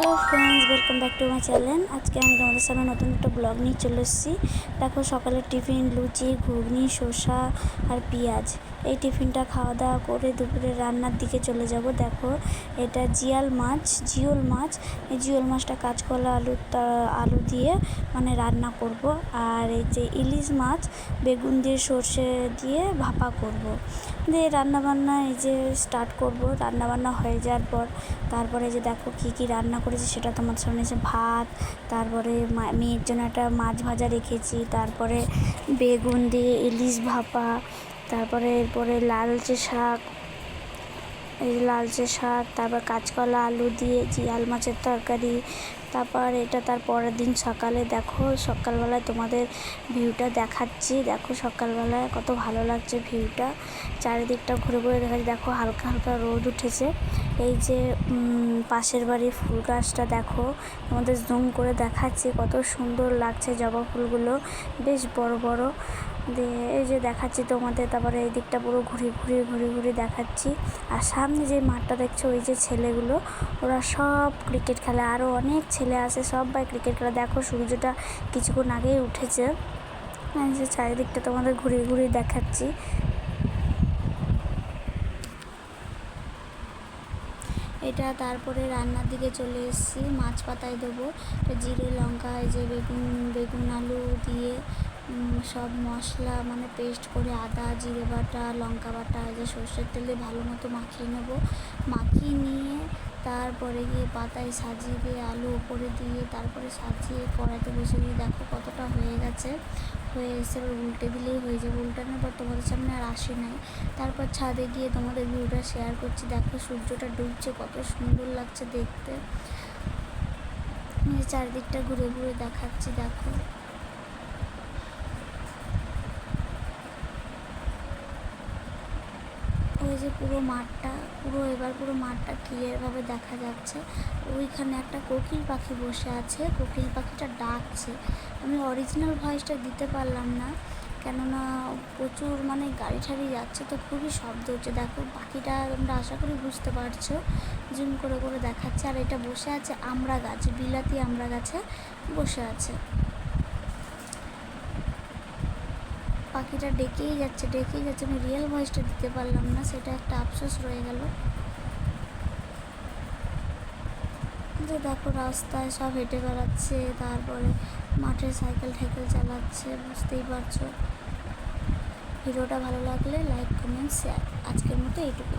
Hello friends, welcome back to my channel. আজকে আমি তোমাদের সামনে নতুন একটা ব্লগ নিয়ে চলে এসেছি। দেখো, সকালের টিফিন লুচি, ঘুগনি, শসা আর পেঁয়াজ। এই টিফিনটা খাওয়া দাওয়া করে দুপুরে রান্নার দিকে চলে যাব। দেখো, এটা জিওল মাছ। এই জিওল মাছটা কাঁচকলা আলু দিয়ে মানে রান্না করব। আর এই যে ইলিশ মাছ বেগুন দিয়ে সর্ষে দিয়ে ভাপা করব। দিয়ে রান্নাবান্না এই যে স্টার্ট করব। রান্নাবান্না হয়ে যাওয়ার পর তারপরে যে দেখো কী রান্না করেছি সেটা তোমার সামনে এসে ভাত, তারপরে মেয়ের জন্য একটা মাছ ভাজা রেখেছি, তারপরে বেগুন দিয়ে ইলিশ ভাপা, তারপরে এরপরে লালচে শাক, তারপর কাঁচকলা আলু দিয়ে জিয়াল মাছের তরকারি। তারপর এটা তার পরের দিন সকালে। দেখো সকালবেলায় তোমাদের ভিউটা দেখাচ্ছি। দেখো সকালবেলায় কত ভালো লাগছে ভিউটা, চারিদিকটা ঘুরে ঘুরে দেখাচ্ছি। দেখো হালকা হালকা রোদ উঠেছে। এই যে পাশের বাড়ির ফুল গাছটা দেখো, তোমাদের জুম করে দেখাচ্ছি কত সুন্দর লাগছে। জবা ফুলগুলো বেশ বড় বড়। দিয়ে এই যে দেখাচ্ছি তোমাদের। তারপরে এই দিকটা পুরো ঘুরে দেখাচ্ছি। আর সামনে যে মাঠটা দেখছো, ওই যে ছেলেগুলো ওরা সব ক্রিকেট খেলে। আরও অনেক ছেলে আছে, সবাই ক্রিকেট খেলে। দেখো সূর্যটা কিছুক্ষণ আগেই উঠেছে। এই যে চারিদিকটা তোমাদের ঘুরে দেখাচ্ছি। এটা তারপরে রান্নার দিকে চলে এসেছি। মাছ পাতায় দেবো জিরে লঙ্কা, এই যে বেগুন আলু দিয়ে সব মশলা মানে পেস্ট করে আদা জিরে বাটা লঙ্কা বাটা এই যে সর্ষের তেলে ভালো মতো মাখিয়ে নেবো। মাখিয়ে নিয়ে তারপরে গিয়ে পাতায় সাজিয়ে দিয়ে আলু উপরে দিয়ে তারপরে সাজিয়ে কড়াইতে বসে দিয়ে দেখো কতটা হয়ে গেছে। হয়ে এসে উল্টে দিলেই হয়ে যাবে। উল্টানোর পর তোমাদের সামনে আর আসি নাই। তারপর ছাদে গিয়ে তোমাদের ভিউটা শেয়ার করছি। দেখো সূর্যটা ডুবছে, কত সুন্দর লাগছে দেখতে। চারিদিকটা ঘুরে দেখাচ্ছি। দেখো ওই যে পুরো মাঠটা ক্লিয়ারভাবে দেখা যাচ্ছে। ওইখানে একটা কোকিল পাখি বসে আছে, কোকিল পাখিটা ডাকছে। আমি অরিজিনাল ভয়েসটা দিতে পারলাম না, কেননা প্রচুর মানে গাড়ি ঠাড়ি যাচ্ছে তো খুবই শব্দ হচ্ছে। দেখো পাখিটা তোমরা আশা করি বুঝতে পারছো, জুম করে দেখাচ্ছে। আর এটা বসে আছে আমড়া গাছ, বিলাতি আমড়া গাছে বসে আছে। পাখিটা ডেকেই যাচ্ছে। আমি রিয়েল ভয়েসটা দিতে পারলাম না, সেটা একটা আফসোস রয়ে গেল। যে দেখো রাস্তায় সব হেঁটে বেড়াচ্ছে, তারপরে মাঠে সাইকেল চালাচ্ছে, বুঝতেই পারছো। ভিডিওটা ভালো লাগলে লাইক কমেন্ট শেয়ার। আজকের মতো এইটুকু।